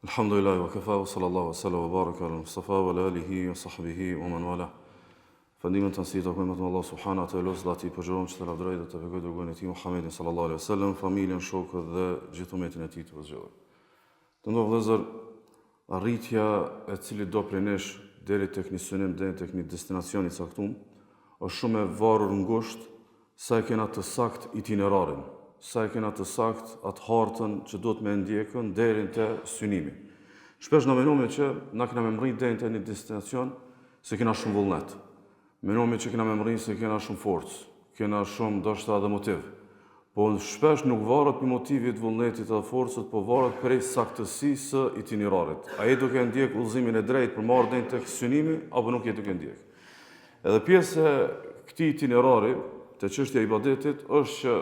Alhamdulillah wa kafa wa sallallahu wa sallam wa baraka ala Mustafa wa ala alihi wa sahbihi wa man wala. Fëndimin të nësi të kujmet me Allah subhanahu wa ta'ala, zlati përgjëron që të lavdroj dhe të pekoj dërgojnë e ti Muhammedin sallallahu alaihi wa sallam, familjen, shokët dhe gjithë umetin e ti të vëzgjëve. Të ndohë vëzër, arritja e cili do prej nesh deri tek një synim, deri tek një destinacion i caktuar, është shumë e varur ngusht sa e kena të sakt itinerarin, sa e kena të sakt atë hartën që do të me ndjekën deri te synimi. Shpesh na menome që na kena me mrit deri te një destinacion se kena shumë vullnet. Menome që kena me mrit se kena shumë forcë, kena shumë ndoshta edhe motiv. Po shpesh nuk varet për motivit, vullnetit dhe forcët, po varet prej saktësisë së itinerarit. A je duke ndjek udhëzimin e drejtë për marrë deri tek synimi apo nuk je duke ndjek. Edhe pjesë e këtij itinerari te çështja e ibadetit është që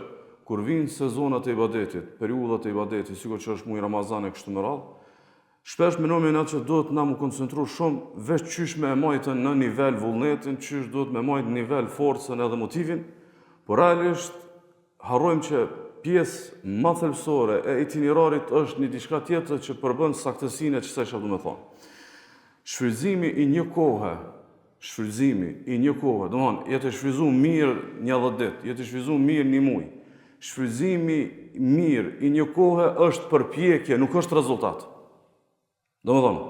kur vinë sezonat e ibadetit, periudhat e ibadetit, sikur që është muaj Ramazan e kështu me radhë, shpesh menome na që duhet na mu koncentru shumë veç qysh me e majtën në nivel vullnetin, qysh duhet me majtë në nivel forcën edhe motivin, por realisht harrojmë që pjesë më thelbësore e itinerarit është një diçka tjetër që përbën saktësinë e çfarë do të thonë. Shfrytëzimi i një kohe, domthonë jetë shfrytëzuar mirë një 10 ditë, jetë shfrytëzuar mirë një muaj. Shfrytëzimi mirë i një kohe është përpjekje, nuk është rezultat. Domethënë,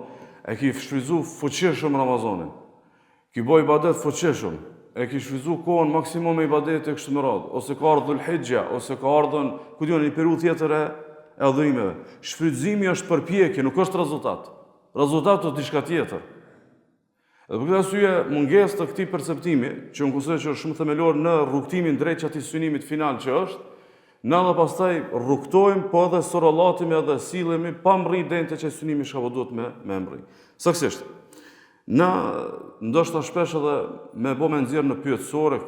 e ki shfrytëzuar fuqishëm Ramazanin, ki boj ibadet fuqishëm, e ki shfrytëzuar kohën maksimum e ibadete kështu me radhë, ose ka ardhur Dhul-Hijja, ose ka ardhur ku diun një periudhë tjetër e adhurimeve. Shfrytëzimi është përpjekje, nuk është rezultat. Rezultati është diçka tjetër. Dhe për këtë arsye mungesë të këtij perceptimi, që unë konsideroj që është shumë themelor në rrugtimin drejt atij synimit final që është, na dhe pastaj rrugtojmë, po edhe sorollatimi edhe sillemi pa mrit deri te synimi çka duhet me mrit. Saktësisht. Na ndoshta shpesh edhe me bë me nxjerr në pyetësore,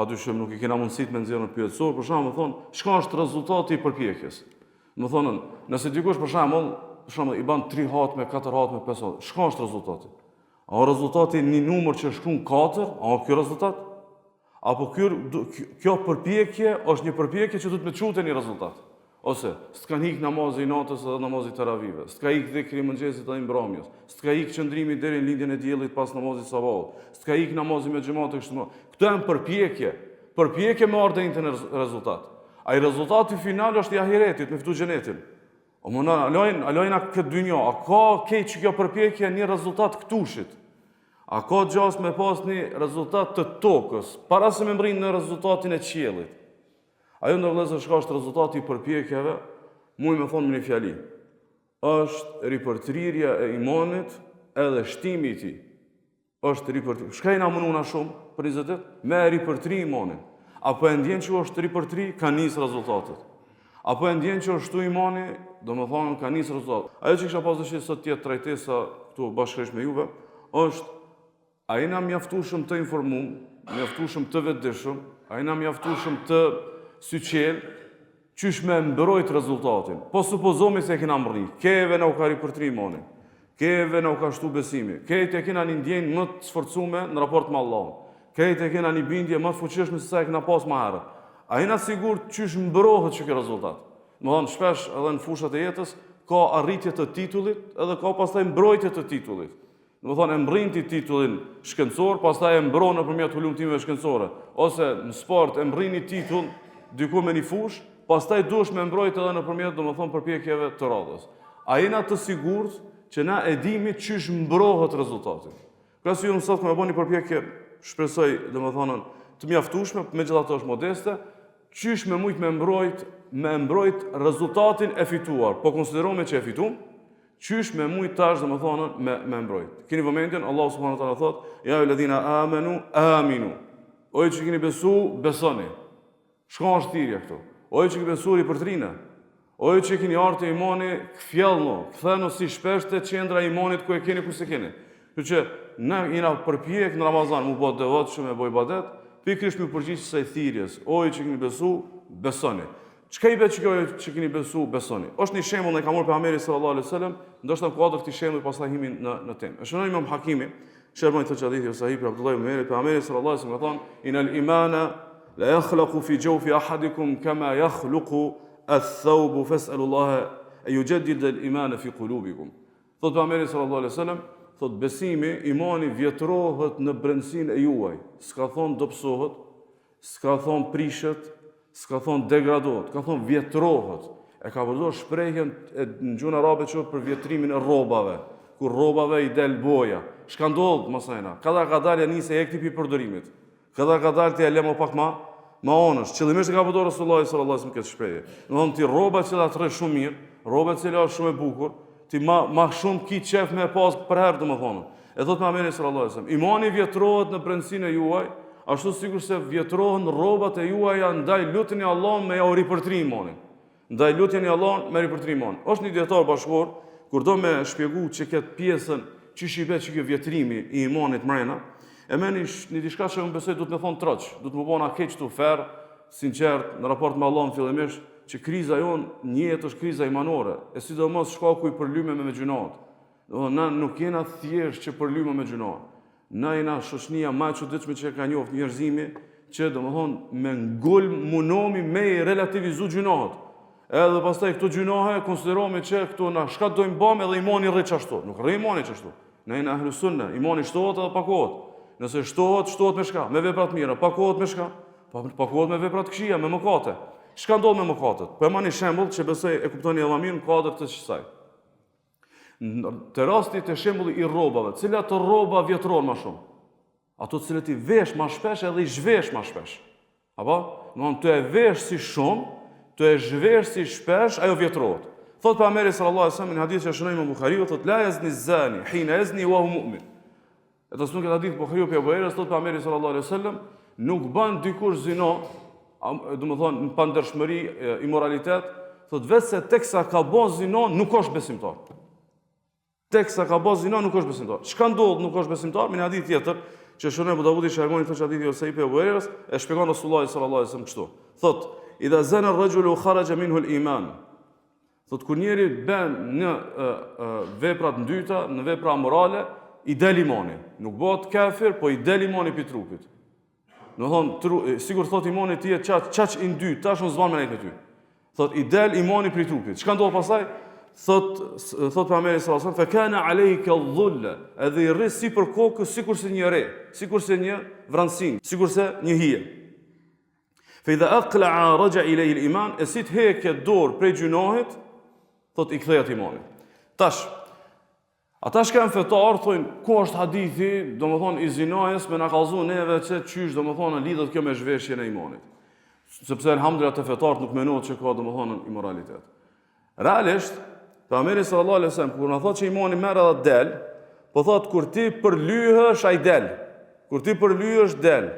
padyshim nuk i kena mundësit me nxjerr në pyetësor, për shembull thon, çka është rezultati i përpjekjes? Do thonë, nëse dikush për shembull i bën 3 hatë me 4 hatë me 5 hatë, çka është rezultati? A rezultati një numër që shkruan 4, a kjo rezultat? Apo kjo përpjekje është një përpjekje që duhet me çutë një rezultat? Ose s'ka hik namazi i natës edhe namazi teravive, s'ka hik dhikri i mëngjesit edhe i mbrëmjes, s'ka hik qëndrimi deri në lindjen e diellit pas namazit sabahut, s'ka hik namazi me xhamat kështu më. Këto janë përpjekje. Përpjekje me ardhen në rezultat. Ai rezultati final është i ahiretit, me ftu xhenetin. O më alojna këtë dynjo, a ka keq që kjo përpjekje një rezultat këtushit? A ka gjas me pas një rezultat të tokës, para se me mbrinë në rezultatin e qiellit? Ajo në vëllezër çka është rezultati i përpjekjeve, muj me thonë me një fjali. Është ripërtrirja e imanit edhe shtimi i tij. Është ripërtrirja. Çka i na mununa shumë për 20 ditë? Me ripërtri imanin. Apo e ndjen që është ripërtri, ka nis rezultatet. Apo e ndjen që është imani, domethënë ka nis rezultat. Ajo që kisha pas dëshirë sot tjetë trajtesa këtu bashkërisht me juve, është a jena mjaftueshëm të informuar, mjaftueshëm të vetëdijshëm, a jena mjaftueshëm të syqel, qysh me mbrojt rezultatin. Po supozojmë se e kena mrrit, keve na u ka ripërtri imanin, keve na u ka shtu besimi, kete e kena një ndjenjë më të sforcume në raport me Allahun, kete e kena një bindje më të fuqishme se sa e kena pas më herët. A jena sigurt qysh mbrohet që kjo rezultat? Më thonë, shpesh edhe në fushat e jetës, ka arritje të titullit, edhe ka pastaj mbrojtje të titullit. Më thonë, e mbrinti titullin shkencor, pastaj e mbron nëpërmjet hulumtimeve shkencore. Ose në sport e mbrini titull diku me një fush, pastaj duhesh me mbrojt edhe nëpërmjet, domethënë, përpjekjeve të radhës. A jena të sigurt që na e dimi qysh mbrohet rezultati? Pra si unë sot më bëni përpjekje, shpresoj, domethënë, të mjaftueshme, megjithatë është modeste, qysh me mujt me mbrojt rezultatin e fituar, po konsiderojmë që e fitum, qysh me mujt tash domethënë me mbrojt. Keni vëmendjen, Allah subhanahu wa taala thot: "Ya ayyuhalladhina amanu aminu." O ju që keni besu, besoni. Çka është thirrja këtu? O ju që keni besuar i përtrinë. O ju që keni ardhur te imani, kthjellno, ktheno si shpesh te qendra e imanit ku e keni ku se keni. Kështu që na jena përpjek në Ramazan, mu bë devotshëm e boj ibadet, pikërisht me përgjigje kësaj thirrjes. O ju që keni besu, besoni. Çka i bëj që keni besu, besoni. Është një shembull që ka marrë pejgamberi sallallahu alaihi wasallam, ndoshta kuadër këtij shembulli pastaj himi në temë. Shënoi Imam Hakimi, shërbën të hadithi sahih për Abdullah ibn Umar, pejgamberi sallallahu alaihi wasallam thonë: "Inal imana la yakhluqu fi jawfi ahadikum kama yakhluqu ath-thawb fas'alu Allah an yujaddid al-iman fi qulubikum." Thot pejgamberi sallallahu alaihi wasallam, thot besimi, imani vjetrohet në brendësinë e juaj. S'ka thon dobësohet, s'ka thon prishet, s'ka thon degradohet, ka thon vjetrohet. E ka përdorur shprehjen në gjuhën arabe që për vjetrimin e rrobave, kur rrobave i del boja. Çka ndodh mosajna? Ka dalë nisë e këtij përdorimit. Ka dalë ti e lemo pak ma onësh. Qëllimisht e ka përdorur Resulullah sallallahu alaihi wasallam këtë shprehje. Do ti rroba që ta threj shumë mirë, rroba që është shumë e bukur, ti ma shumë ki qef me pas për herë domethënë. E thot pejgamberi sallallahu alaihi wasallam, imani vjetrohet në brendësinë e juaj, ashtu sikur se vjetrohen rrobat e juaja ndaj lutjen e Allahut me ja u ripërtri imanin. Ndaj lutjen e Allahut me ripërtri imanin. Është një dietar bashkëkor kur do me shpjegu që këtë pjesën çish i bëhet që kjo vjetrimi i imanit mrena, e meni një diçka që unë besoj duhet me thonë troç, duhet më bëna keq tu ferr, sinqert në raport me Allahun fillimisht, që kriza jonë njëhet është kriza imanore, e sidomos shkaku i përlyme me gjunat. Na nuk jena thjesht që përlyme me gjunat. Na jena shoqënia më e çuditshme që ka njoft njerëzimi, që domethënë me ngul munomi me i relativizu gjunat. Edhe pastaj këto gjunahe konsiderohemi që këto na shkatojnë bëm edhe imani rrit ashtu. Nuk rri imani ashtu. Na jena ahlus sunna, imani shtohet edhe pakohet. Nëse shtohet me shka? Me vepra të mira. Pakohet me shka? Pakohet me vepra të këqija, me mëkate. Çka ndodh me mëkatet? Po e marrni shembull që besoj e kuptoni edhe mirë mëkatet të kësaj. Të rastit të shembulli i rrobave, cilat të rroba vjetrohen më shumë? Ato të cilat i vesh më shpesh edhe i zhvesh më shpesh. Apo? Domthonë të e vesh si shumë, të e zhvesh si shpesh, ajo vjetrohet. Thot pejgamberi sallallahu alajhi wasallam në hadith që shënoi Buhariu, thot la yazni zani hina yazni wa huwa mu'min. Edhe sot këtë hadith Buhariu pe Buhariu thot pejgamberi sallallahu alajhi wasallam, nuk bën dikush zinë, domethënë në pandershmëri, imoralitet, thot vetë se teksa ka bën zinë nuk është besimtar. Teksa ka bën zinë nuk është besimtar. Çka ndodh nuk është besimtar? Me një hadith tjetër që shënoi Abu Davudi shërgoni këtë hadithi ose i pe Buhariu, e shpjegon Resulullah sallallahu alajhi wasallam kështu. Thot idha zana ar-rajulu kharaja minhu al-iman. Thot kur njeri bën në veprat ndyta, në vepra morale, i del imani. Nuk bëhet kafir, po i del imani pi trupit. Do thonë, sigur thot imani ti e çaq i ndyt, tash unë zvan me nejt me ty. Thot i del imani pi trupit. Çka ndodh pastaj? Thot pejgamberi sallallahu alajhi wasallam, fa kana alayka dhulla, edhe i rri sipër kokës sikur se një re, sikur se një vranësin, sikur se një hije. Fa idha aqla'a raja ilayhi al-iman, esit heke dorë prej gjunohit, thot i kthehet imani. Tash ata që kanë fetar thonë ku është hadithi, domethënë i zinajës me na kallëzu neve që çysh domethënë lidhet kjo me zhveshjen e imanit. Sepse alhamdulillah te fetarët nuk menohet që ka domethënë imoralitet. Realisht, pejgamberi sallallahu alajhi wasallam kur na thotë që imani merr edhe del, po thotë kur ti përlyhesh ai del. Kur ti përlyhesh del.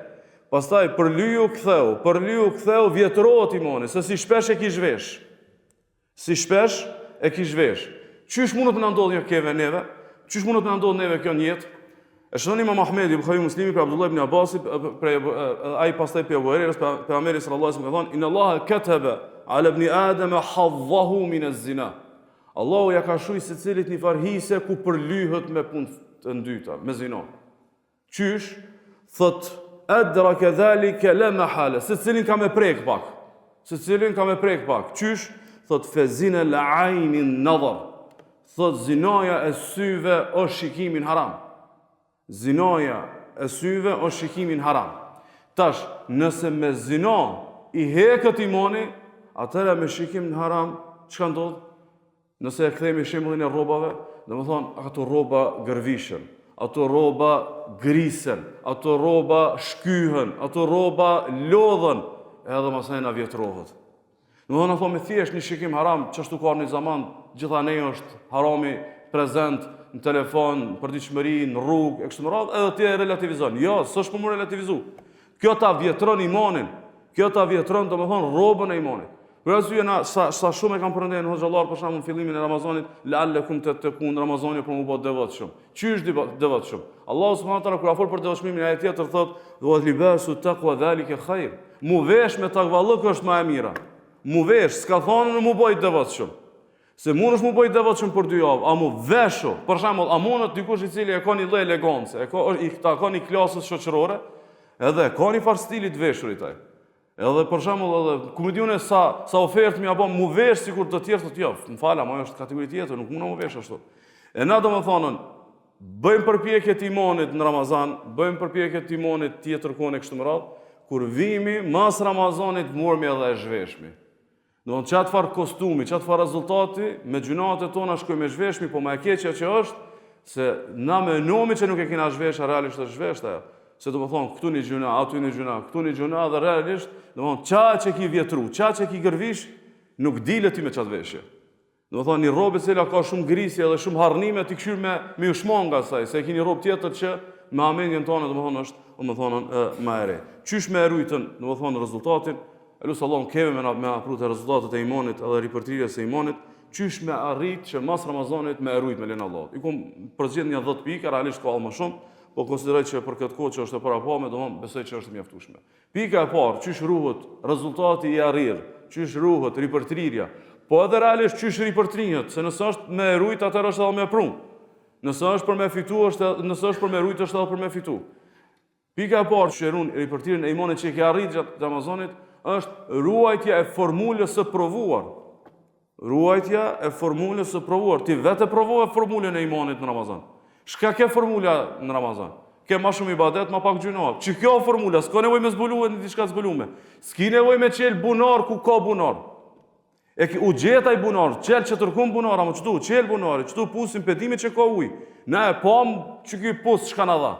Pastaj përlyu ktheu vjetrohet imani, se si shpesh e ki zhvesh. Si shpesh e ki zhvesh. Qysh mundet të na ndodhë një keve neve? Qysh mundet të na ndodhë neve kjo njetë? E shënon Imam Ahmedi, Buhariu Muslimi për Abdullah ibn Abbasit, ai pastaj për Abu Hurairës, pejgamberi sallallahu alajhi wasallam ka thënë: "Inna Allaha kataba ala ibn Adam hadhahu min az-zina." Allahu ja ka shuaj secilit një farhise ku përlyhet me punë të ndyta, me zinë. Qysh? Thot adraka dhalika la mahala, secilin ka me prek pak. Secilin ka me prek pak. Qysh? Thot fezina al-ayn nadhar. Thot zinaja e syve është shikimin haram. Zinaja e syve është shikimin haram. Tash, nëse me zina i heket imani, atëra me shikimin haram, çka ndodh? Nëse e kthejmë shembullin e rrobave, domethënë ato rroba gërvishen, ato rroba grisen, ato rroba shkyhen, ato rroba lodhen, edhe masaj na vjetrohet. Domethënë ato me thjesht një shikim haram, çashtu ka në zaman, gjithanej është harami prezent në telefon, në përditshmëri, në rrugë, e kështu me radhë, edhe ti e relativizon. Jo, s'është për më relativizu. Kjo ta vjetron imanin. Kjo ta vjetron, domethënë, rrobën e imanit. Për arsye na sa shumë e kanë përmendur në hoxhallar për shembull në fillimin e Ramazanit, la'allakum tattaqun, Ramazani për më bë devotshëm. Çysh devotshëm? Allahu subhanahu wa taala kur afol për devotshmimin e tjetër thotë: "Wa libasu taqwa dhalika khair." Mu vesh me takvallëk është më e mira. Mu vesh, s'ka thonë në mu bëj devotshëm. Se mund është mu bëj devotshëm për 2 javë, a mu veshu, për shembull, a mund dikush i cili e ka një lloj elegancë, ka një klasës shoqërore, edhe ka një farë stili të veshurit ai. Edhe për shembull edhe ku më diunë sa ofertë më apo mu vesh sikur të tjerë thotë jo, më fal, ama është kategori tjetër, nuk mund të mu vesh ashtu. E na do më thonën, bëjmë përpjekje të imanit në Ramazan, bëjmë përpjekje të imanit tjetër kone kështu më radhë, kur vimi mas Ramazanit mormi edhe e zhveshmi. Do në qatë farë kostumi, qatë farë rezultati, me gjunat e tona shkoj me zhveshmi, po me e keqja që është, se na me nomi që nuk e kina zhvesha, realisht është zhveshta ja. Se do më thonë, këtu një gjuna, atu një gjuna, këtu një gjuna, dhe realisht, do më thonë, qa që ki vjetru, qa që ki gërvish, nuk dile ti me qatë veshje. Do më thonë, një robë cila ka shumë grisje dhe shumë harnime, ti këshyr me ushmon nga saj, se e ki një robë tjetër që me amendjen tonë, do më thonë, është, do më thonë, ma ere. Qysh me erujtën, do më thonë, rezultatin, e lusë Allah në keve me aprut e rezultatet e imanit edhe ripërtirjes e imanit, qysh me arrit që mas Ramazanit me erujt me lena Allah. I kom përgjith një 10 pika, realisht ka më shumë, po konsideroj që për këtë kohë që është e para pame, do më besoj që është mjaftueshme. Pika e parë, qysh ruhet rezultati i arrir, qysh ruhet ripërtrirja, po edhe realisht qysh ripërtrihet, se nëse është me erujt, atër është edhe me prum. Nëse është për me fitu, nëse është për me erujt, është edhe për me fitu. Pika e parë që ruan ripërtrirjen e imanit që i ke arrit gjatë Ramazanit, është ruajtja e formulës së provuar. Ruajtja e formulës së provuar. Ti vetë provove formulën e imanit në Ramazan. Shka ke formula në Ramazan? Ke ma shumë ibadet, ma pak gjunor. Që kjo formula, s'ka nevoj me zbulume, në diçka zbulume. S'ki nevoj me qelë bunar ku ka bunar. U gjeta i bunar, qelë që tërkum bunar, ama qëtu, qelë bunar, qëtu pusin pedimi që ka uj. Ne e pam që kjo pus shka në dha.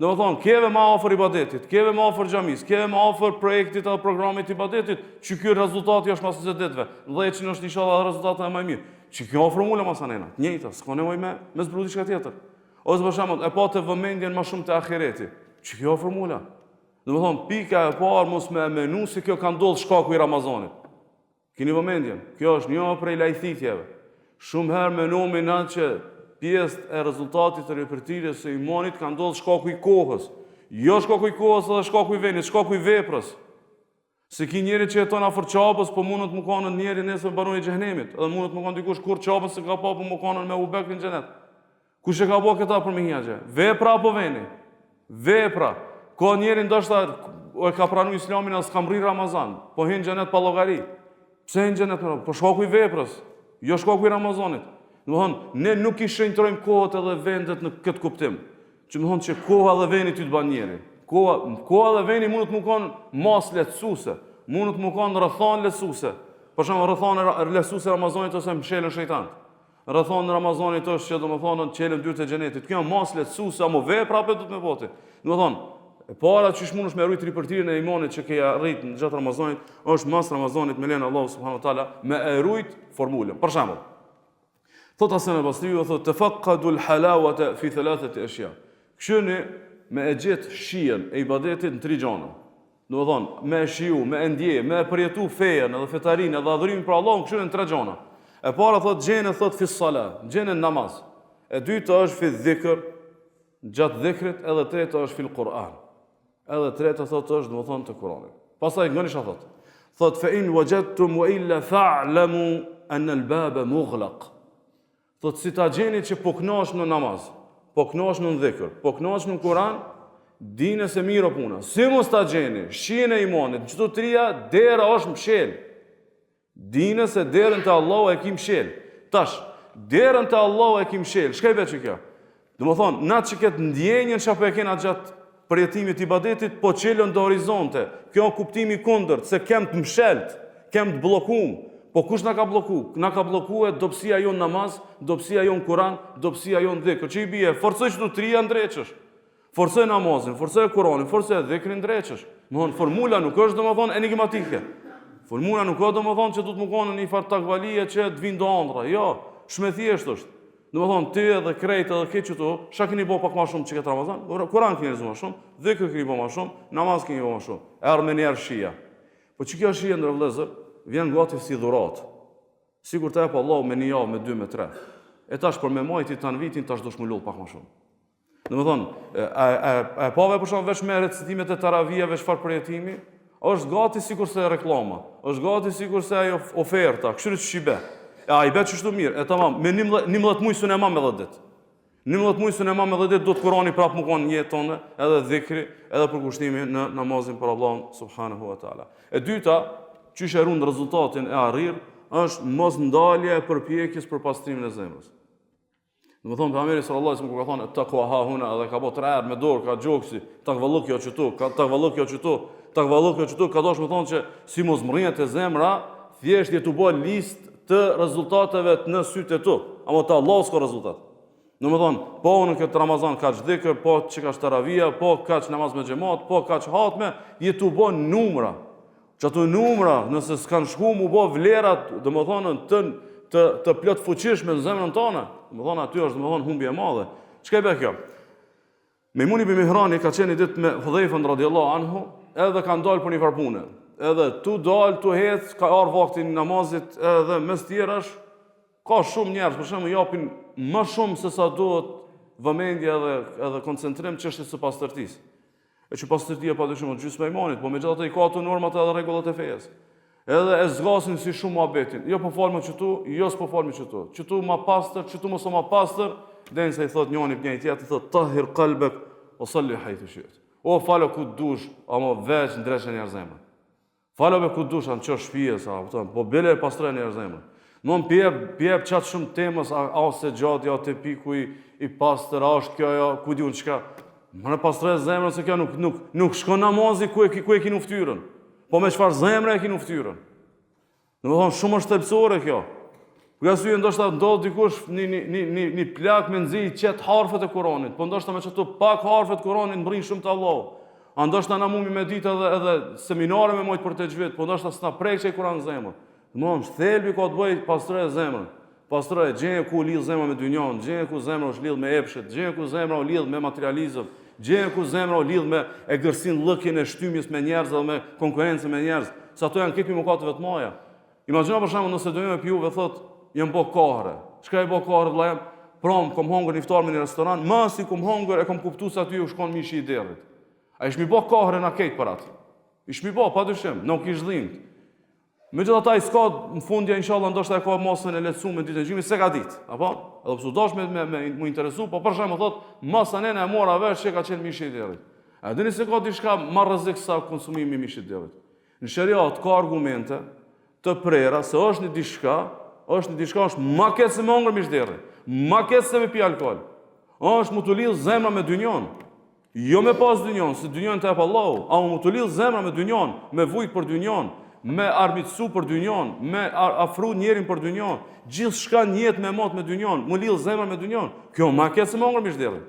Dhe më thonë, keve ma afer ibadetit, keve ma afer gjamis, keve ma afer projektit edhe programit ibadetit, që kjo rezultati është masë të detve, 10 është isha dhe rezultatën e maj mirë. Që kjo formula masanena, njëjta, s'ka nevoj me zbrudi shka tjetër. Ose për shembull, e pa të vëmendjen ma shumë të ahireti. Që kjo formula. Dhe më thonë, pika e parë mos me menu se kjo ka ndodhë shkaku i Ramazanit. Kini vëmendjen, kjo është një prej lajthitjeve. Shumë herë menumi në që pjesë e rezultatit të ripërtirjes së imanit ka ndodhë shkaku i kohës. Jo shkaku i kohës edhe shkaku i vendit, shkaku i veprës. Se ki njeri që jeton afër qabës, po mundët më kanë njeri nesër baron i xhenemit, edhe mundët më kanë dikush kur qabës se ka pa, po më kanë me u bekrin xhenet. Kush e ka po këta për me hiaqe? Vepra apo veni? Vepra. Ka njeri ndoshta e ka pranu islamin as ka mri Ramazan, po hin xhenet pa llogari. Pse hin xhenet? Po shkaku i veprës, jo shkaku i Ramazanit. Ne nuk i shenjtrojmë kohët edhe vendet në këtë kuptim. Që më thonë që koha dhe veni ty të ban njeri. Koha dhe veni mundet më kanë mas lehtësuese, mundet më kanë rrethon lehtësuese. Për shembull rrethon lehtësuese Ramazanit ose mshelën shejtanit. Rrethon në Ramazanit është që domethënë çelën dyert e xhenetit. Kjo mas lehtësuese apo vepra apo do të më voti. Domethënë, e para që mundesh me rrit ripërtirjen e imanit që ke arrit në gjatë Ramazanit është mas Ramazanit me lenë Allahu subhanahu wa taala me rrit formulën. Për shembull, thot Hasan al-Basriu thot tafaqadu al-halawata fi thalathati ashya. Këshyni me e gjetë shijen e ibadetit në 3 gjana. Domethënë, me shiu, me ndje, me përjetu fejen edhe fetarinë edhe adhurimin për Allahun, këshyni në 3 gjana. E para thot gjene thot fi salat, gjene në namaz. E dyta është fi dhikr, gjatë dhikrit, edhe treta është fil Kur'an. Edhe treta thot është domethënë të Kur'anit. Pastaj ngënisha thot. Thot fa in wajadtum wa illa fa'lamu an al-bab mughlaq. Thot si ta gjeni që po knash në namaz, po knash në dhikr, po knash në Kur'an, dine se mirë o puna. Si mos ta gjeni, shijen e imanit, çdo tria dera është mshel. Dine se derën te Allahu e kim mshel. Tash, derën te Allahu e kim mshel. Çka i bë kjo? Domethënë, na që këtë ndjenjën çapo e kena gjatë përjetimit të ibadetit, po çelën në horizonte. Kjo është kuptimi i kundërt, se kem të mshelt, kem të bllokuar. Po kush na ka blloku? Na ka bllokuar dobësia jon namaz, dobësia jon Kur'an, dobësia jon dhikr. Çi i bie? Forcoj çdo tria ndreçësh. Forcoj namazin, forcoj Kur'anin, forcoj dhikrin ndreçësh. Domthon formula nuk është domethënë enigmatike. Formula nuk ka domethënë që do të më kanë një fart takvalie që të vinë do ëndra. Jo, shumë thjesht është. Domethënë ti edhe krejt edhe këtë çto, çka keni bë pak më shumë çka Ramazan? Kur'an keni më shumë, dhikr keni bë më shumë, namaz keni bë më shumë. Ermeni arshia. Po çka është shia ndër vëllezër? Vjen gati si dhurat. Sigur të e pa Allahu me 1 javë, me 2, me 3. E tash për me majti të në vitin, tash do shmullot pak më shumë. Dhe me thonë, e pave për shumë veç me recitimet e taravija, veç farë përjetimi, është gati sikur se reklama, është gati sikur se ajo oferta, këshyri që shibe. A i betë qështu mirë, e tamam, me 11 mujë së në ema me 10 dit. 11 mujë së në ema me 10 dit, do të Kurani prapë më konë jetë tonë, edhe dhikri, edhe përkushtimi në namazin për Allahun subhanahu wa ta'ala. E dyta, që shërun rezultatin e arrir, është mos ndalje e përpjekjes për pastrimin e zemrës. Domethënë pejgamberi sallallahu alajhi wasallam kur ka thonë taqwa ha huna, edhe ka bë 3 herë me dorë, ka gjoksi, takvalluk jo çtu, takvalluk jo çtu, takvalluk jo çtu, ka dosh me thonë që si mos mrrinjet e zemra, thjesht je të bë listë të rezultateve në sytë e tu, ama te Allahu s'ka rezultat. Domethënë, po në këtë Ramazan ka dhikr, po që ka taravia, po ka namaz me xhamat, po ka hatme, je të bë numra. Që ato numra, nëse s'kan shku mu bë vlerat, domethënë të plot fuqishme në zemrën tonë, domethënë aty është domethënë humbje e madhe. Çka bë kjo? Mejmuni ibn Mihrani ka qenë ditë me Hudhaifën radhiyallahu anhu, edhe kanë dalë për një farë pune. Edhe tu dal, tu hec, ka ardhur vakti i namazit, edhe mes tjerash ka shumë njerëz, për shembull japin më shumë se sa duhet vëmendje edhe koncentrim çështjes së pastërtisë. E që pastërtia padyshim është gjysma e imanit, po megjithatë i ka ato normat edhe rregullat e fesë. Edhe e zgasin si shumë muhabetin. Jo po fal me çtu, jo s'po fal me çtu. Çtu më pastër, çtu mos më pastër, derisa i thot njëri një tjetër, thot tahir qalbak wa salli haythu shi't. O falo ku dush, ama veç ndreshën e zemrën. Falo me ku dush anë çoj shtëpia sa, po bele pastrojnë në zemrën. Nuk pjep çat shumë temës, a se gjatë ja te piku i pastër, a është kjo ja, ku diun çka. Më pastroj zemrën se kjo nuk shkon namazi ku e ki në ftyrën. Po me çfarë zemre e ki në ftyrën. Domethënë shumë është thelpsore kjo. Për arsye ndoshta ndodh dikush një plak me nxjerr qet harfet e Kuranit, po ndoshta me çato pak harfet e Kuranit mbrin shumë të Allahu. A ndoshta na mumi me ditë edhe seminare me mojt për të xhvet, po ndoshta s'na prekë Kur'an në zemër. Domthonjë thelbi ka të bëjë pastroj zemrën. Pastroj gjëja ku lidh zemra me dynjon, gjëja ku zemra është lidh me epshet, gjëja ku zemra u lidh me materializëm, gjëja ku zemra u lidh me egërsin llëkjen e shtymjes me njerëz dhe me konkurrencën me njerëz. Sa ato janë këto mëkateve të mëdha. Imagjino për shembull nëse do të pijuve thotë jam bë kohre. Çka e bë kohre vëllai? Prom, kom hongër një iftar me një restoran, masi kom hongër e kom kuptuar se aty u shkon mishi i derrit. Ai shmi bë kohre na kejt për atë. I shmi bë padyshim, nuk kish dhimbt. Megjithatë ai s'ka në fundja inshallah ndoshta e ka mosën e lehtësuar me ditën e gjymit se ka ditë, apo? Edhe pse dosh me interesu, po për shembull thotë masa nena e mora vesh që ka qenë mishi i derrit. A dini se ka diçka më rrezik sa konsumimi i mishit të derrit? Në shariat ka argumente të prera se është diçka më keq se më hongër mish derri, më keq se me pi alkool. Është mu të lidh zemra me dynjon. Jo me pas dynjon, se dynjon të jep Allahu, a mu të lidh zemra me dynjon, me vujt për dynjon, me armitsu për dynjon, me afru njerin për dynjon, gjithçka në jetë me mot me dynjon, mu lidh zemra me dynjon. Kjo më keq se më hongër mish derri.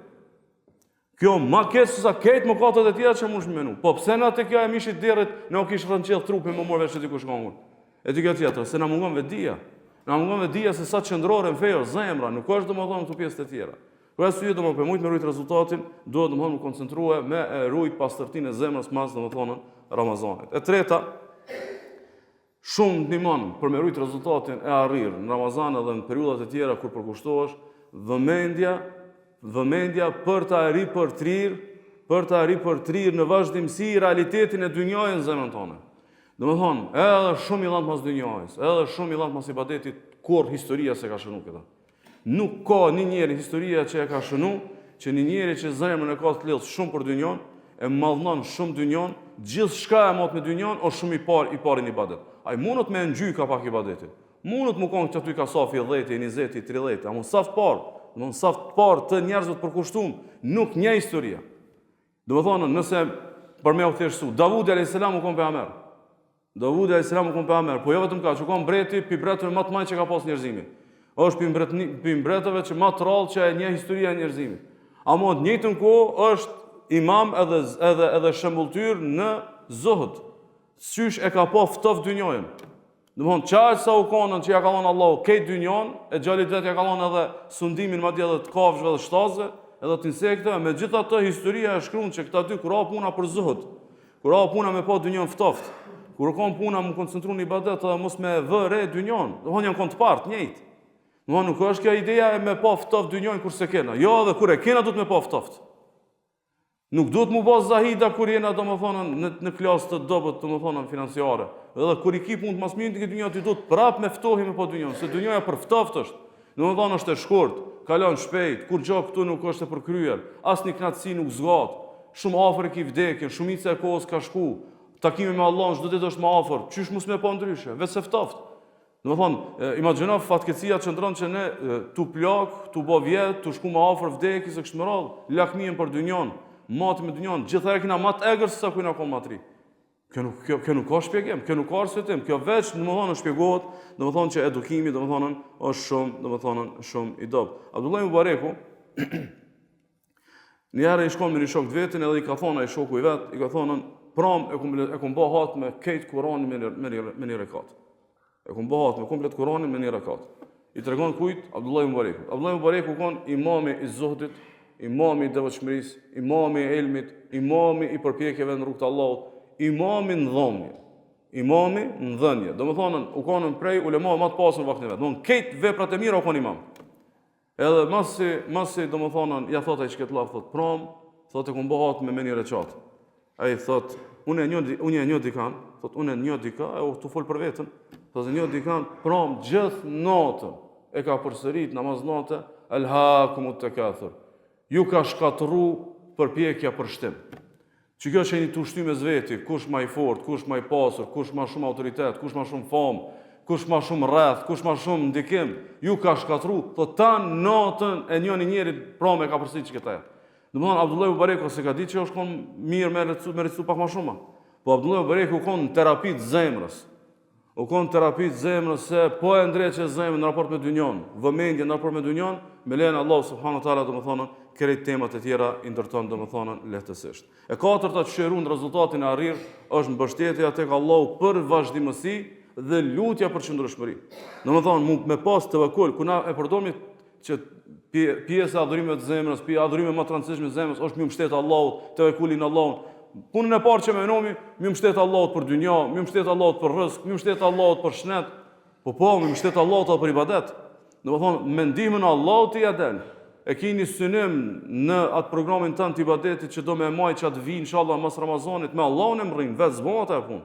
Kjo më keq se sa keq mëkatet e tjera që mund të menu. Po pse na te kjo e mishit derrit, nuk kish rënçell trupin më mor vesh se dikush ngongur. E di kjo tjetër, se na mungon vetdia. Na mungon vetdia se sa qëndrore në fejo zemra, nuk është domethënë këto pjesë të tjera. Për arsye domethënë për shumë me rrit rezultatin, duhet domethënë të koncentrohet me rujt pastërtinë e zemrës mas domethënë Ramazanit. E treta, shumë ndihmon për me rrit rezultatin e arrir në Ramazan edhe në periudhat e tjera kur përkushtohesh, vëmendja për të ripërtrir në vazhdimsi realitetin e dynjajës në zemrën tonë. Domethënë, edhe shumë i lart mas dynjajës, edhe shumë i lart mas ibadetit, kur historia se ka shënuar këta. Nuk ka një njeri historia që e ka shënuar, që një njeri që zemrën e ka të lidhur shumë për dynjon, e mallnon shumë dynjon, gjithçka e mot me dynjon, o shumë i pari në ibadet. Ai mundet me ngjy ka pak ibadetit. Mundet më kon këtu ka safi 10, 20, 30, apo saft par, domthon saft par të njerëzve të përkushtuar, nuk një historia. Domethënë, nëse për me u thjeshtësu, Davudi alayhis salam u kon pejgamber. Davudi alayhis salam u kon pejgamber, po jo vetëm ka, që kon mbreti, pi mbretëve më të mëdhenj që ka pas njerëzimi. Është pi mbretëve që më të rrallë që e një historia e njerëzimit. Amo në njëjtën kohë është imam edhe shembulltyr në zuhd. Sysh e ka pa ftoft dynjojën. Domthon çaj sa u konën që ja ka dhënë Allahu këtë dynjon, e xhalit vet ja ka dhënë edhe sundimin madje edhe të kafshëve dhe shtazëve, edhe të insekteve, megjithatë historia e shkruan që këta dy kur ha puna për zuhd, kur ha puna me pa dynjon ftoft, kur ka puna më koncentruar në ibadet edhe mos me vëre dynjon, domthon janë kontpart njëjtë. Domthon nuk është kjo ideja e me pa ftoft dynjon kurse kena. Jo, edhe kur e kena duhet me pa ftoft. Nuk duhet mu bë zahida kur jena domethënë në klasë të dobët domethënë financiare. Edhe kur i ki punë të masminin të dynjë ti duhet prap me ftohim me pa dynjon, se dynjoja për ftoft është. Domethënë është e shkurt, kalon shpejt, kur gjao këtu nuk është e përkryer, asnjë knatësi nuk zgat. Shumë afër ki vdekjen, shumica e kohës ka shku. Takimi me Allahun çdo ditë është më afër. Qysh mos më pa ndryshe, vetë se ftoft. Domethënë, imagjino fatkeqësia qëndron që ne tu plak, tu bë vjet, tu shku më afër vdekjes së kështu me radhë, lakmien për dynjon, mati me dynjon, gjithëherë kena mat egër se sa kujna ka matri. Kjo nuk ka shpjegim, kjo nuk ka arsyetim, kjo veç domethënë shpjegohet, domethënë që edukimi domethënë është shumë i dobët. Abdullah Mubareku një herë i shkon me një shok të vetin edhe i ka thonë ai shoku i vet, i ka thonë pram e kum bë hat me këtë Kur'anin me një rekat. E kum bë hat me komplet Kur'anin me një rekat. I tregon kujt? Abdullah Mubareku. Abdullah Mubareku kon imami i Zotit, imami i devotshmërisë, imami i ilmit, imami i përpjekjeve në rrugt të Allahut, imami në dhomje, imami në dhënje. Domethënë u kanë prej ulemave më të pasur vaktin vet. Domthon këtë veprat e mira u kanë imam. Edhe masi domethënë ja thot ai çka të laf thot prom, thotë kum bë hat me një rekat. Ai thot unë e njoh dikan, thot unë e njoh dika, e tu fol për veten. Thotë njoh dikan prom gjithë natën e ka përsërit namaz natë alhaakumut takathur. Ju ka shkatërru përpjekja për shtim. Që kjo që e një të ushty me zveti, kush ma i fort, kush ma i pasur, kush ma shumë autoritet, kush ma shumë famë, kush ma shumë rreth, kush ma shumë ndikim, ju ka shkatru, thot ta natën e njëni njerit pra me ka përsi që këta e. Domethënë Abdullah Mubareku se ka ditë që është kon mirë me rëcu pak ma shumë. Po Abdullah Mubareku u kon në terapi të zemrës. U kon në terapi të zemrës se po e ndreqe zemrën në raport me dynjon, vëmendje në raport me dynjon, me lejnë Allah subhanahu wa taala domethënë këto temat e tjera i ndërton domethënë lehtësisht. E katërta që shëron rezultatin e arrir është mbështetja tek Allahu për vazhdimësi dhe lutja për qëndrueshmëri. Domethënë me pas tevakkul, ku na e përdorim që pjesa e adhurimit të zemrës, pjesa e adhurimit më të rëndësishme të zemrës është me mbështet Allahut, tevakkulin në Allahun. Punën e parë që më nomi, me mbështet Allahut për dynjë, me mbështet Allahut për rrezik, me mbështet Allahut për shnet, po me mbështet Allahut për ibadet. Domethënë me ndihmën e Allahut i adel. E keni synim në atë programin tënd të ibadetit që do me maj që atë vi inshallah mas Ramazanit me Allahun e mrrin, vetë zbota e punë.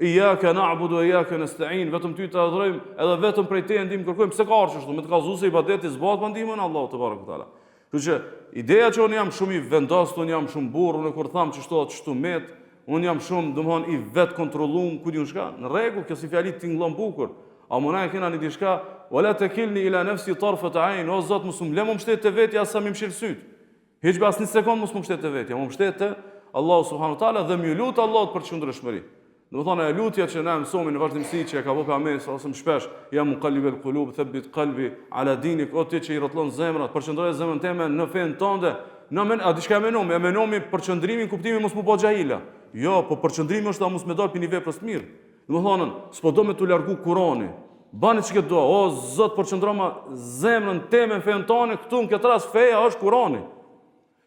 Iyyaka na'budu wa iyyaka nasta'in, vetëm ty të adhurojmë, edhe vetëm prej teje ndihmë kërkojmë. Pse ka ardhur kështu? Me të kallëzuar se ibadeti zbat me ndihmën e Allahut te barekutaala. Kështu që ideja që unë jam shumë i vendosur, unë jam shumë burr, unë kur tham që çto met, unë jam shumë domthon i vet kontrolluar, ku diun çka. Në rregull, kjo si fjali tingëllon bukur. A mundaj kena një diçka, wala takilni ila nafsi tarfat ayn, o Zot mos më lëmë mbështet te vetja sa më mshil syt. Hiç bas një sekond mos më mbështet te vetja, më mbështet te Allahu subhanahu wa taala dhe më lut Allahut për qëndrueshmëri. Domethënë lutja që na mësojmë në vazhdimsi që ka vënë Pejgamberi sallallahu alajhi shpesh, ja muqallibul qulub thabbit qalbi ala dinik, o ti që i rrotullon zemrat, përqendroje zemrën time në fen tënde. A diçka menomi përqendrimin kuptimin mos më bë xahila. Jo, po përqendrimi është ta mos më dal pi një veprës të mirë. Domethënë, s'po do me tu largu Kur'ani. Bani çka do, o Zot përqendroma zemrën time në fen tonë, këtu në këtë rast feja është Kur'ani.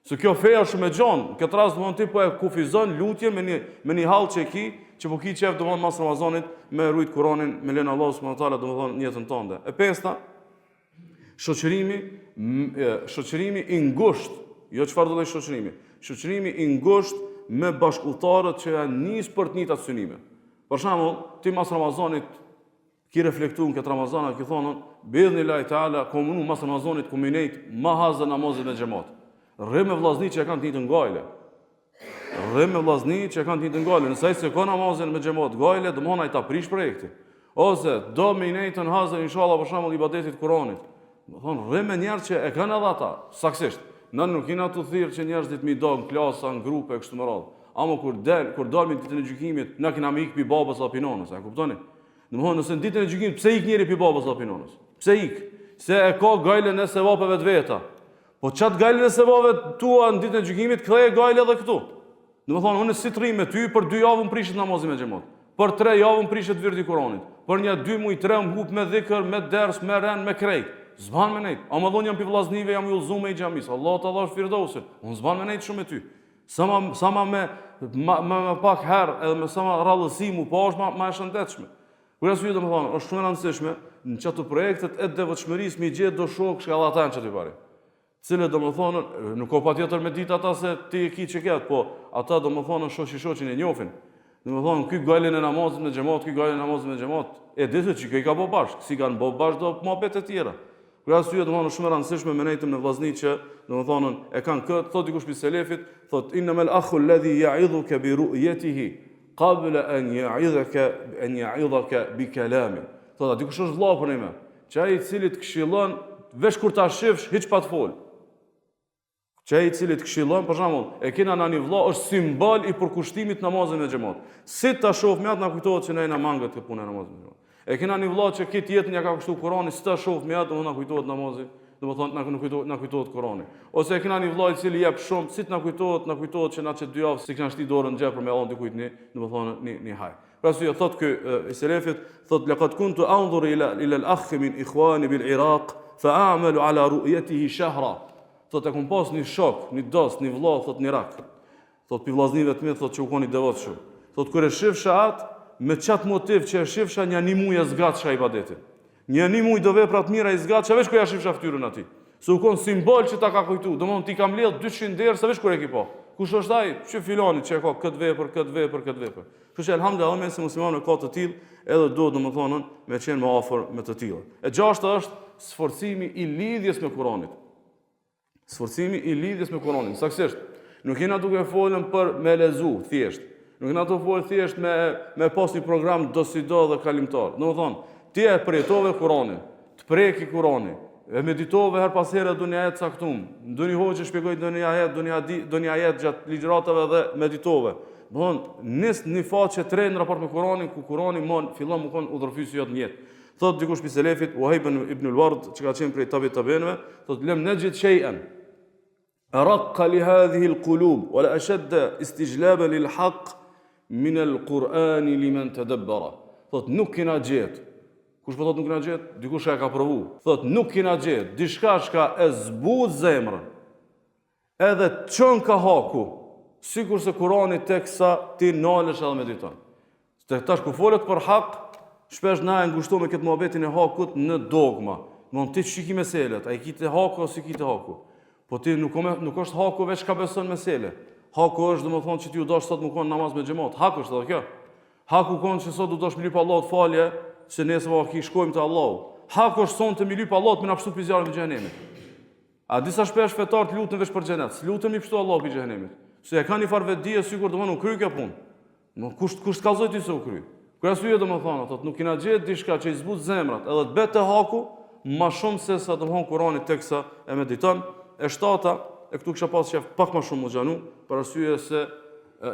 Se kjo feja është shumë e gjanë, në këtë rast domethënë ti po e kufizon lutjen me një hall që po ki qef domethënë mas Ramazanit me rujt Kur'anin me lenë Allahu subhanahu wa taala domethënë në jetën tënde. E pesta, shoqërimi i ngushtë, jo çfarë do të shoqërimi. Shoqërimi i ngushtë me bashkëultarët që janë nis për të njëjtat synime. Për shembull, ti mas Ramazanit ki reflektuar këtë Ramazan, ki thonë, bi'idhnillahi taala, komunu mas Ramazanit kombinat ma haza namazet me xhamat. Rre me vllazni që kanë të njëjtën gajle. Rre me vllazni që kanë të njëjtën gajle. Nëse ai se ka namazin me xhamat gajle, domthon ai ta prish projektin. Ose do me njëjtën hazë inshallah për shembull ibadetit Kur'anit. Domthon rre me njerëz që e kanë edhe ata, saktësisht. Ne nuk kemi ato thirrje që njerëzit më dogën klasa, në grupe kështu me radhë. Ama kur dalmi ditën e gjykimit, na kena me ik pi babës apo pinonës, e kuptoni? Domthon nëse ditën e gjykimit pse ik njëri pi babës apo pinonës? Pse ik? Se e ka gajlen e sevapeve të veta. Po çat gajlen e sevapeve tua në ditën e gjykimit, ktheje gajle edhe këtu. Domethënë unë si trim me ty për 2 javë prishet namazin me xhamat. Për 3 javë prishet virdi Kur'anit. Për një 2 muaj 3 mbup me dhikr, me ders, me ren, me krejt. Zban me nejt. Ama dhon jam pi vllaznive, jam i udhëzuar me xhamis. Allah ta dhash firdausin. Unë zban me nejt shumë me ty. Sa ma me pak herë edhe me sa ma rallësimu, po është ma e shëndetshme. Kur arsye domethënë është shumë e rëndësishme në çato projektet e devotshmërisë me gjetë do shok shkallatan çati pari. Cilë domethënë nuk ka patjetër me ditë ata se ti e ki çeket, po ata domethënë shoqin e njohin. Domethënë ky galen e namazit me xhamat, ky galen e namazit me xhamat, e ditë që kë ka bë bashk, si kanë bë bashk do mohabet e tjera. Kur arsye domethënë shumë e rëndësishme me nejtëm në vllazni që domethënë e kanë këtë, thotë dikush pi selefit, thotë innamal akhu alladhi ya'idhuka bi ru'yatihi qabla an ya'idhaka bi kalami. Thot, a dikush është vëlla për ne? Që ai i cili të këshillon veç kur ta shifsh hiç pa të fol. Që ai i cili të këshillon, për shembull, e kena në një vëlla është simbol i përkushtimit namazit me xhamat. Si ta shoh me atë na kujtohet se ne na mangët të punë namazit me xhamat. E kena një vëlla që këtë jetën ja ka kushtuar Kurani, si ta shoh me atë na kujtohet namazi, domethënë na kujtohet Kurani. Ose e kena një vëlla i cili jep shumë, si të na kujtohet që na çet 2 javë si kanë shti dorën në xhep për me dhënë dikujt domethënë një haj. Pra si thot ky i selefit, thot laqad kuntu anzur ila al-akh min ikhwani bil Iraq fa a'malu ala ru'yatihi shahra. Thot e kum pas një shok, një dos, një vëlla thot në Irak. Thot pi vllaznive të mi thot që u koni devotshëm. Thot kur e shifsha atë me çat motiv që e shifsha një muj e zgatshë ibadetin. Një muj do vepra të mira i zgatshë veç kur ja shifsha fytyrën atij. Se u kon simbol që ta ka kujtu. Domthon ti kam mbledh 200 derë sa veç kur e ki pa. Kush është ai? Që filani që ka këtë vepër. Kështu që elhamdullahu me se muslimanë ka të tillë, edhe duhet domethënë me qenë më afër me të tillë. E gjashta është sforcimi i lidhjes me Kur'anin. Sforcimi i lidhjes me Kur'anin. Saktësisht, nuk jena duke folën për me lezu thjesht. Nuk jena duke folë thjesht me pas një program dosido dhe kalimtar. Domethënë, ti e përjetove Kur'anin, të preki Kur'anin. E meditove her pas here do një ajet caktum. Do një hoqë shpjegoj do një ajet gjatë ligjëratave dhe meditove. Nis një faqe 3 në raport me Kur'anin, ku Kur'ani fillon më kon udhërfysi jot në jetë. Thot dikush pi selefit, Wahib ibn al-Ward, që ka qenë prej tabi'inëve, thot lem najid shay'an araqqa li hadhihi al-qulub wa la ashadda istijlaban lil haqq min al-Qur'ani liman tadabbara. Thot nuk kena gjetë. Kush po thot nuk kena gjetë? Dikush e ka provu. Thot nuk kena gjetë. Diçka shka e zbut zemrën. Edhe çon ka haku. Sikur se Kurani teksa ti nalesh edhe mediton. Tash ku folet për hak, shpesh na e ngushtojmë me këtë muhabetin e hakut në dogma. Domthon ti shiki meselet, ai kite haku ose kite haku. Po ti nuk është haku veç ka beson mesele. Haku është domethënë që ti u dash sot më kon namaz me xhamat. Haku është edhe kjo. Haku kon që sot u dash me lyp Allahut falje, se nesër vaki shkojmë te Allahu. Haku është sonte me lyp Allahut me na pshtu pizjarën e xhenemit. A disa shpesh fetar të lutën veç për xhenet. Lutën mi pshtu Allahu pi xhenemit. Se e kanë një farë vetdije sikur domethënë u kry kjo punë. Nuk kush kallzoi ti se u kry. Kur arsye domethënë thotë nuk kena gjetë diçka që i zbut zemrat, edhe të bëte haku më shumë se sa domthon Kurani teksa e mediton. E shtata, e këtu kisha pas qef pak më shumë më xhanu, për arsye se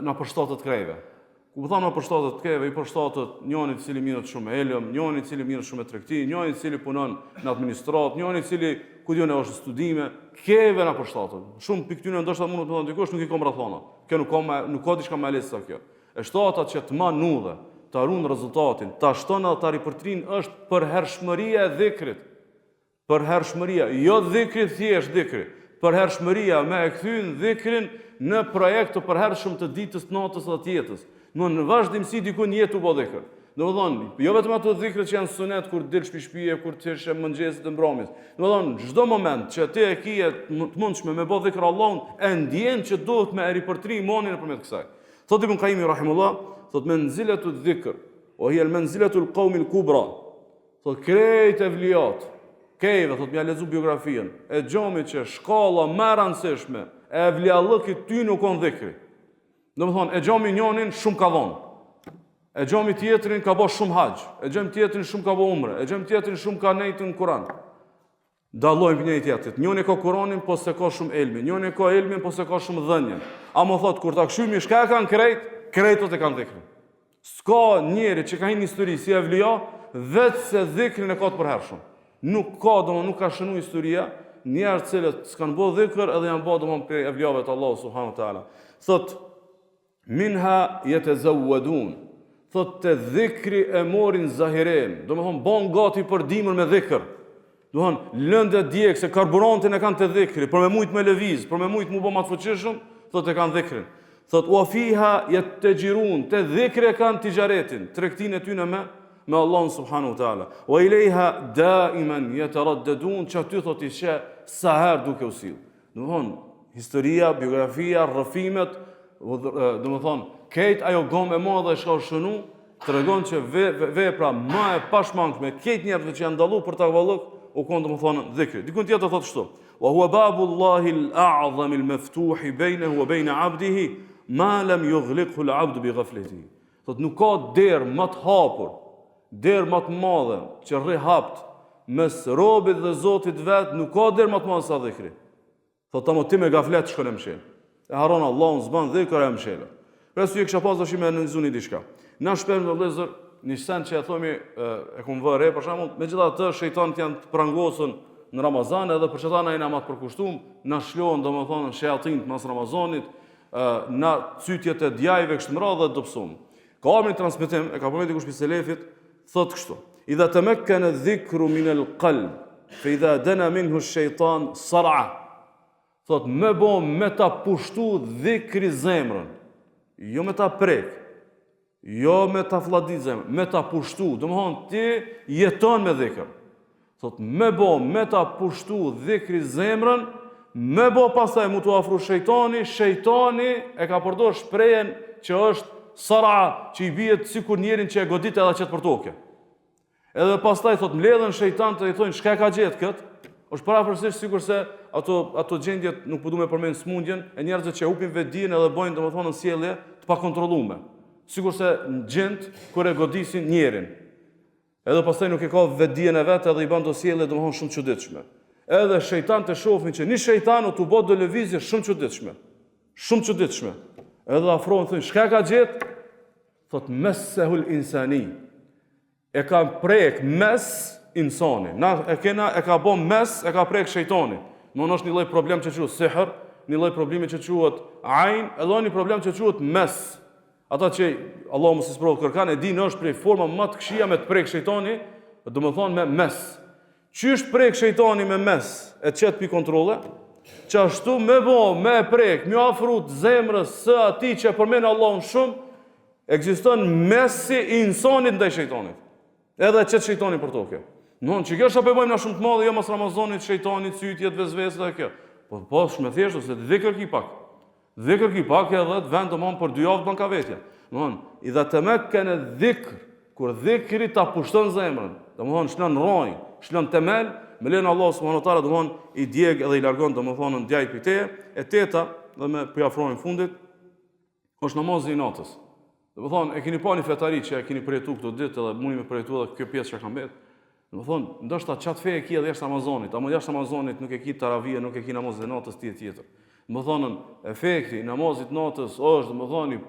na përshtatet krejve. Ku po them na përshtatet krejve, i përshtatet njëri i cili mirët shumë me elëm, njëri i cili mirët shumë me tregti, njëri i cili punon në administrat, njëri i cili ku diun është studime, krejve na përshtatet. Shumë pikë tyre ndoshta mund të thonë dikush nuk i kam rrethona. Kjo nuk ka diçka më lehtë se kjo. E shtata që të manudhe, të arun rezultatin, ta shton edhe ta ripërtrin është përhershmëria e dhikrit. Përhershmëria, jo dhikri thjesht dhikri. Përhershmëria me e kthyn dhikrin në projekt të përhershëm të ditës, natës dhe të jetës. Në vazhdimsi diku një jetë u bë dhikr. Domethënë, jo vetëm ato dhikret që janë sunet kur dil shtëpi kur të shesh mëngjesit të mbrëmjes. Domethënë, çdo moment që ti e ke të mundshme me bë dhikr Allahun, e ndjen që duhet me ripërtri imanin nëpërmjet kësaj. Thot Ibn Qayyim rahimullah, thot manzilatu dhikr, wa hiya al-manzilatu al-qawm al-kubra. Thot krejt evliat, kejve, thot mja lezu biografien, e gjomit që shkalla më rëndësishme e evliallëkit ty nuk on dhikri. Do më thonë, e gjomi njonin shumë ka dhonë, e gjomi tjetërin ka bo shumë haqë, e gjomi tjetërin shumë ka bo umre, e gjomi tjetërin shumë ka nejtë në Kur'an. Dallojmë për njëri tjetërit. Njoni ka Kur'anin, po se ka shumë elmi, njoni ka elmin, po se ka shumë dhenjen. A më thot, kur ta këshymi shka e kanë krejtot e kanë dhikrin. S'ka njeri që ka hinë një histori si evlia, vetë se dhikrin e ka të përhershëm. Nuk ka shënu historia, njerë cilët s'kanë bo dhikër edhe janë bo domon për evlijave të Allahu subhanahu wa taala. Thot, minha yatazawwadun. Thot te dhikri e morin zahiren. Domethënë bon gati për dimër me dhikr. Domethënë lëndë djeg se karburantin e kanë te dhikri, për me mujt me lëviz, për me mujt mu bë më të fuqishëm, thot e kanë dhikrin. Thot wa fiha yatajirun, te dhikri e kanë tijaretin, tregtinë e tyre me Allahun subhanahu wa taala. Wa ilayha daiman yataraddadun, çati thot i she sa herë duke u sill. Domethënë historia, biografia, rrëfimet, domethënë këtë ajo gomë e madhe e shka shënu, të regon që vepra ma e pashmangshme, këtë njerëve që janë dalu për takvallëk, u konë domethënë dhikri. Dikun tjetër thotë kështu: wa huwa babullahi al-a'zam al-maftuh baynahu wa bayna 'abdihi ma lam yughliqhu al-'abdu bi ghaflatihi. Thotë nuk ka derë më të hapur derë më të madhe që rri hapt mes robit dhe Zotit vet, nuk ka derë më të madhe sa dhikri. Thot tamo ti me gaflet shkon e mshel. E haron Allahun, s'ban dhikr e mshel. Presu e kisha pas dashim me analizuni diçka. Na shpesh me vëllezër, një sen që e thomi e kum vëre, për shembull, megjithatë shejtanët janë të prangosur në Ramazan edhe për çeta na jena më të përkushtuar, na shlohen domethënë shejatinët mas Ramazanit, na cytjet e djajve kështu më radhë dhe dobësum. Ka ardhur në transmetim, e ka përmendur dikush prej selefit, thotë kështu: "Idha tamakkana dhikru min al-qalb, fa idha dana minhu ash-shaytan sar'a." Thotë me ta pushtu dhikri zemrën, jo me ta prek, jo me ta fladit zemrën, me ta pushtu, domethënë ti jeton me dhikr. Thot, me ta pushtu dhikri zemrën, me bo pastaj mu të afru shejtani e ka përdor shprejen që është sara, që i bjet sikur njerin që e godit edhe qëtë për toke. Edhe pastaj, thot, mledhen shejtan të i thonë, shka ka gjetë këtë, është parapërsisht sikur se ato gjendjet nuk përdu me përmenë smundjen, e njerëzit që upin vedin edhe bojnë, domethënë në sjellje të pakontrollume. Sikur se në gjend, kër e godisin njerin. Edhe pastaj nuk e ka vetdijen e vet edhe i bën do sjellje domethënë shumë çuditshme. Edhe shejtan të shohin që një shejtan u të bëj do lëvizje shumë çuditshme. Shumë çuditshme. Edhe afrohen thonë, "Çka ka gjet?" Thot mesehul insani. E ka prek mes insani. Na e ka bën mes, e ka prek shejtani. Nuk është një lloj problem që quhet sihr, një lloj problemi që quhet ain, edhe një problem që quhet mes. Ata që Allahu mos i sprovë kërkan e dinë është prej forma më të këqija me të prek shejtani, domethënë me mes. Qysh prek shejtani me mes e çet pi kontrolle? Që ashtu me prek, me afru të zemrës së atij që përmend Allahun shumë, ekziston mesi i insanit ndaj shejtanit. Edhe çet shejtani për tokë. Domthonjë që kjo është apo bëjmë na shumë të madhe jo mas Ramazanit, shejtanit, cytjet, vezvesë dhe kjo. Po shumë thjesht ose të dhikër ki pak. Dhikr ki pak edhe të vend domon për 2 javë bën ka vetja. Domthon, idha tamakkana dhikr, kur dhikri ta pushton zemrën, domthon shlon rroj, shlon temel, me len Allah subhanahu wa taala domthon i djeg edhe i largon domthon në djaj pite, e teta dhe me po afrojmë fundit, është namazi i natës. Domthon e keni pa një fetari që e keni përjetuar këto ditë edhe mundi me përjetuar edhe kjo pjesë që ka mbet. Domthon, ndoshta çat fe e ki edhe jashtë Ramazanit, ama jashtë Ramazanit nuk e ki taravie, nuk e ki namazin e natës tjetër. Më thonën, efekti i namazit natës është, më thonë,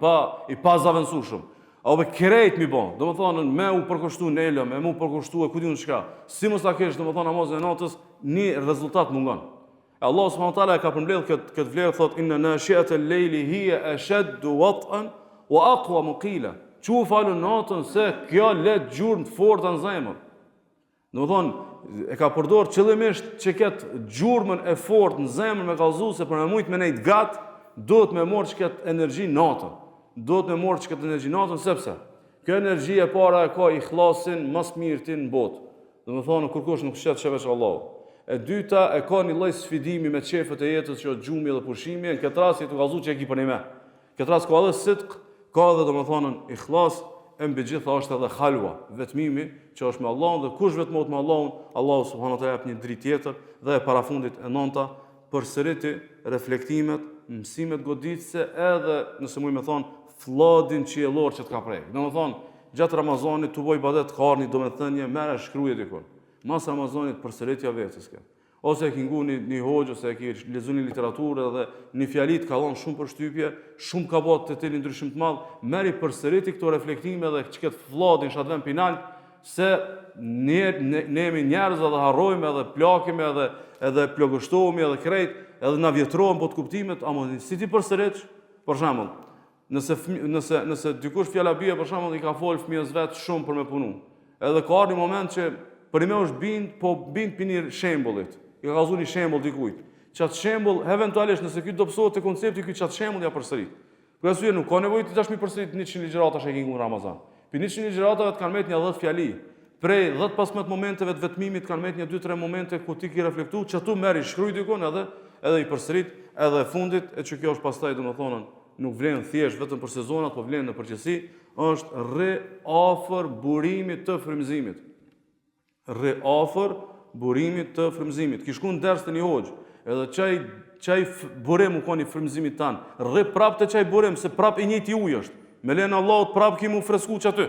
i pa zavendësueshëm. Apo krejt mi bon, do më thonën, me u përkushtu në elëm, me u përkushtu e ku di në qka. Si mos ta kesh, do më thonë, namazin e natës, një rezultat mungon. Allah subhanahu wa taala ka përmbledh këtë vlerë, thot, inna nashi'ata al-layli hiya ashaddu wat'an wa aqwa muqila. Çu falun natën se kjo let gjurmë të forta në zemër. Do më thonë, e ka përdor qëllimisht që ketë gjurmën e fortë në zemër me kallëzu se për me mujtë me nejtë gatë, do të me morë që ketë energji natën. Do të me morë që ketë energji natën, sepse kjo energji e para e ka ikhlasin mas mirëtin në botë. Do më thonë, kërkush nuk shetë shevesh Allah. E dyta e ka një lloj sfidimi me qefët e jetës që është gjumi dhe pushimi, në këtë rast të kallëzu që e ki për një me. Këtë rast ka edhe sidq, ka edhe do më thonë ikhlas, e mbi gjitha është edhe halwa, vetmimi që është me Allahun dhe kush vetmohet me Allahun, Allahu subhanahu wa taala jep një dritë tjetër dhe e parafundit e nënta përsëriti reflektimet, mësimet goditëse edhe nëse mund të them flladin qiellor që të ka prek. Domethënë gjatë Ramazanit tu boj ibadet ka një domethënie merr shkruaj diku. Mas Ramazanit përsëritja vetes kë. Ose e ki ngu një hoxh, ose e ki lezu një literaturë dhe një fjalit ka dhonë shumë për shtypje, shumë ka botë të tëri ndryshim të madhë, meri përsëriti këto reflektime dhe që këtë fladin shadven pinal, se ne jemi njerëz edhe harrojme edhe plakim edhe plogështohemi edhe krejt, edhe na vjetrohem po të kuptimet, ama si ti përsërit, për shembull, nëse dikush fjala bie për shembull i ka fol fëmijës vet shumë për me punu. Edhe ka një moment që për më është bind për një shembullit. I ka kallzu një shembull dikujt. Çat shembull eventualisht nëse ky dobësohet te koncepti ky çat shembull ja përsërit. Për arsye nuk ka nevojë të tash mi përsërit 100 ligjërata që e kemi në Ramazan. Për 100 ligjëratave të kanë mbet një 10 fjali. Prej 10-15 momenteve të vetmimit kanë mbet një 2-3 momente ku ti ke reflektuar, çatu merr i shkruaj dikon edhe i përsërit edhe fundit e që kjo është pastaj domethënë nuk vlen thjesht vetëm për sezonat, po vlen në përgjithësi, është rre afër burimit të frymëzimit. Rre afër burimit të frymëzimit. Ki shku në ders të një hoxh, edhe çaj burim u koni frymëzimit tan. Rre prap të çaj burim se prap i njëjti ujë është. Me lenë Allahut prap ki mu fresku që aty.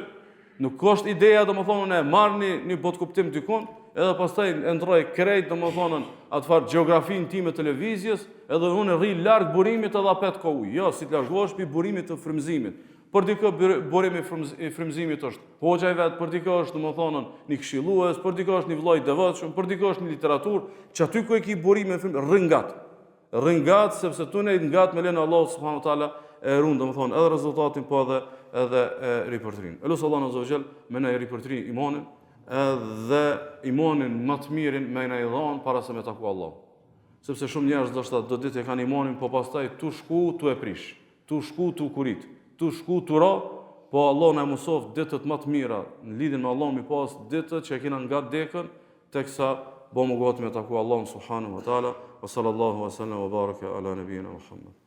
Nuk është ideja domethënë e marr një bot kuptim dikun, edhe pastaj e ndroj krejt domethënë atë farë gjeografin time të lëvizjes, edhe unë rri larg burimit edhe apet ka ujë. Jo, si të largohesh pi burimit të frymëzimit. Për dikë burimi i frymëzimit është hoxha i vet, për dikë është domethënë një këshillues, për dikë është një vëllai i devotshëm, për dikë është një literaturë, që aty ku e ki burimin rringat. Rringat sepse tu ne ngat me lenë Allahu subhanahu wa taala e ruan domethënë edhe rezultatin po edhe ripërtrin. Elos Allahu azza wa jall me na ripërtrin imanin edhe imanin më të mirin me na i dhon para se me taku Allah. Sepse shumë njerëz do ditë e kanë imanin, po pastaj tu shku tu e prish, tu shku tu kurit, tu shku tu ra, po Allah na mësof ditët më të mira në lidhjen me Allah, mi pas ditët që kena nga dekën teksa bëmu gati me taku Allah subhanahu wa taala. Wa sallallahu wa sallam wa baraka ala nabiyina Muhammad.